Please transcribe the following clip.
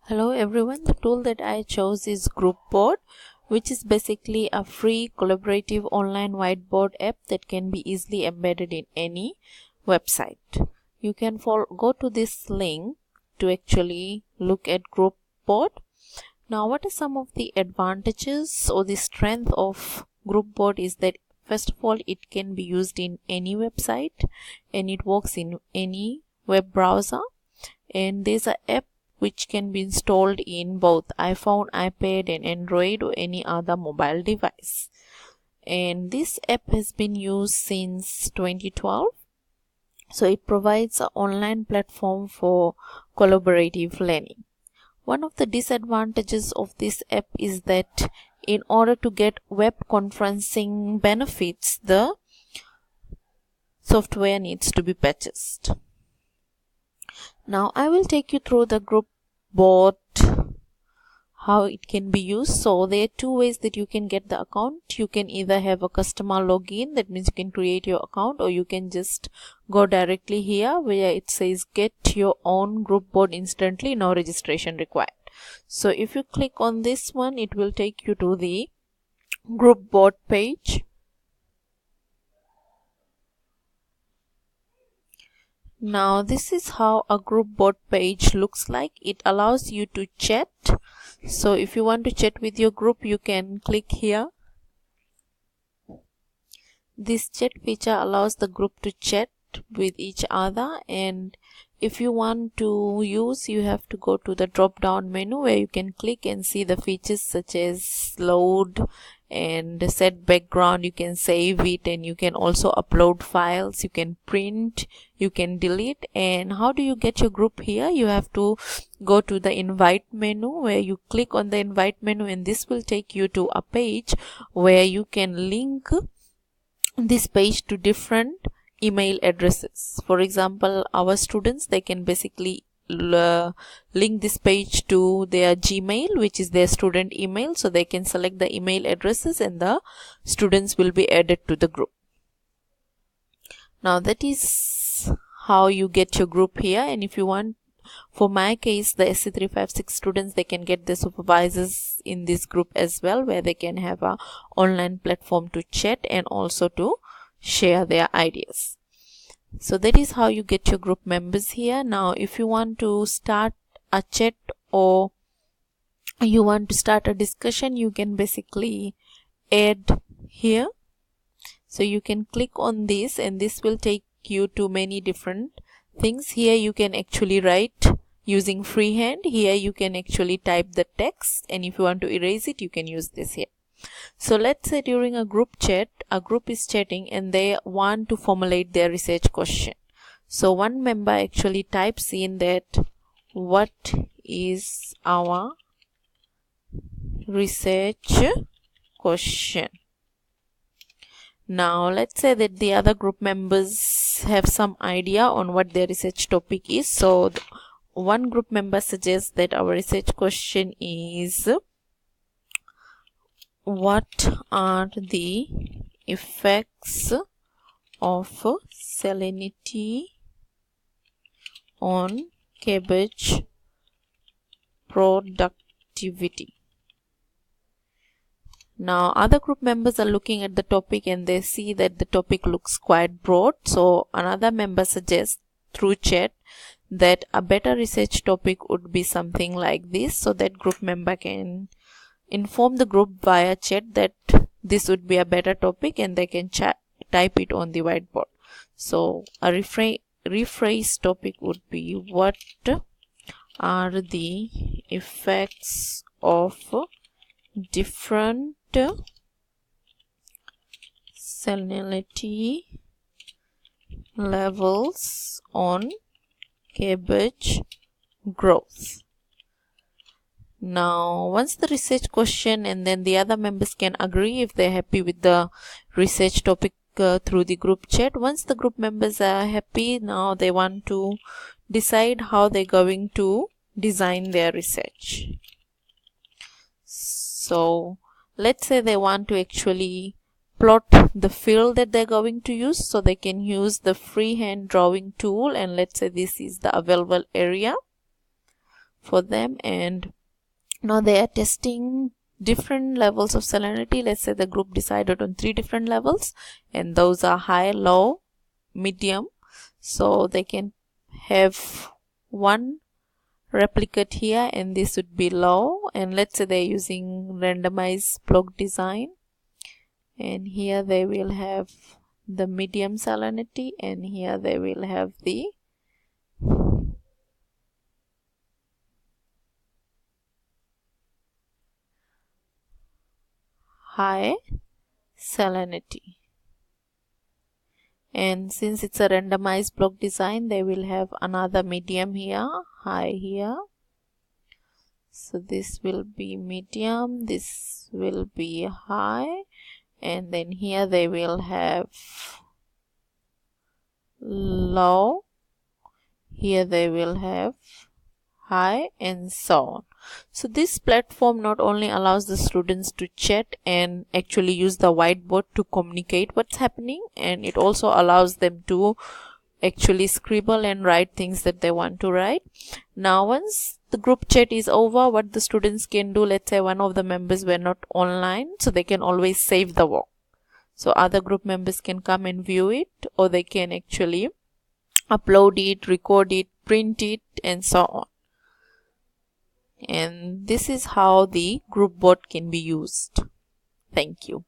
Hello everyone, the tool that I chose is Groupboard, which is basically a free collaborative online whiteboard app that can be easily embedded in any website. You can go to this link to actually look at Groupboard. Now, what are some of the advantages or the strength of Groupboard is that first of all, it can be used in any website and it works in any web browser, and there's an app which can be installed in both iPhone, iPad and Android or any other mobile device. And this app has been used since 2012. So it provides an online platform for collaborative learning. One of the disadvantages of this app is that in order to get web conferencing benefits, the software needs to be purchased. Now I will take you through the Groupboard, how it can be used. So there are two ways that you can get the account. You can either have a customer login, that means you can create your account, or you can just go directly here where it says get your own Groupboard instantly, no registration required. So if you click on this one, it will take you to the Groupboard page. Now this is how a Groupboard page looks like. It allows you to chat. So if you want to chat with your group, you can click here. This chat feature allows the group to chat with each other, and if you want to use, you have to go to the drop down menu where you can click and see the features such as load and set background. You can save it, and you can also upload files, you can print, you can delete. And how do you get your group here? You have to go to the invite menu where you click on the invite menu, and this will take you to a page where you can link this page to different email addresses. For example, our students, they can basically link this page to their Gmail, which is their student email, so they can select the email addresses and the students will be added to the group. Now that is how you get your group here. And if you want, for my case, the SC356 students, they can get the supervisors in this group as well, where they can have a online platform to chat and also to share their ideas. So that is how you get your group members here. Now if you want to start a chat or you want to start a discussion, you can basically add here. So you can click on this and this will take you to many different things. Here you can actually write using freehand. Here you can actually type the text, and if you want to erase it, you can use this here. So let's say during a group chat, a group is chatting and they want to formulate their research question. So one member actually types in that what is our research question. Now let's say that the other group members have some idea on what their research topic is. So one group member suggests that our research question is, what are the effects of salinity on cabbage productivity? Now other group members are looking at the topic and they see that the topic looks quite broad. So another member suggests through chat that a better research topic would be something like this. So that group member can inform the group via chat that this would be a better topic, and they can type it on the whiteboard. So a rephrase topic would be, what are the effects of different salinity levels on cabbage growth? Now once the research question, and then the other members can agree if they're happy with the research topic through the group chat. Once the group members are happy, now they want to decide how they're going to design their research. So let's say they want to actually plot the field that they're going to use, so they can use the freehand drawing tool, and let's say this is the available area for them. And now they are testing different levels of salinity. Let's say the group decided on 3 different levels, and those are high, low, medium. So they can have one replicate here, and this would be low. And let's say they're using randomized block design, and here they will have the medium salinity, and here they will have the high salinity. And since it's a randomized block design, they will have another medium here, high here. So this will be medium, this will be high, and then here they will have low, here they will have high, and so on. So this platform not only allows the students to chat and actually use the whiteboard to communicate what's happening, and it also allows them to actually scribble and write things that they want to write. Now once the group chat is over, what the students can do, let's say one of the members were not online, so they can always save the work. So other group members can come and view it, or they can actually upload it, record it, print it, and so on. And this is how the group board can be used. Thank you.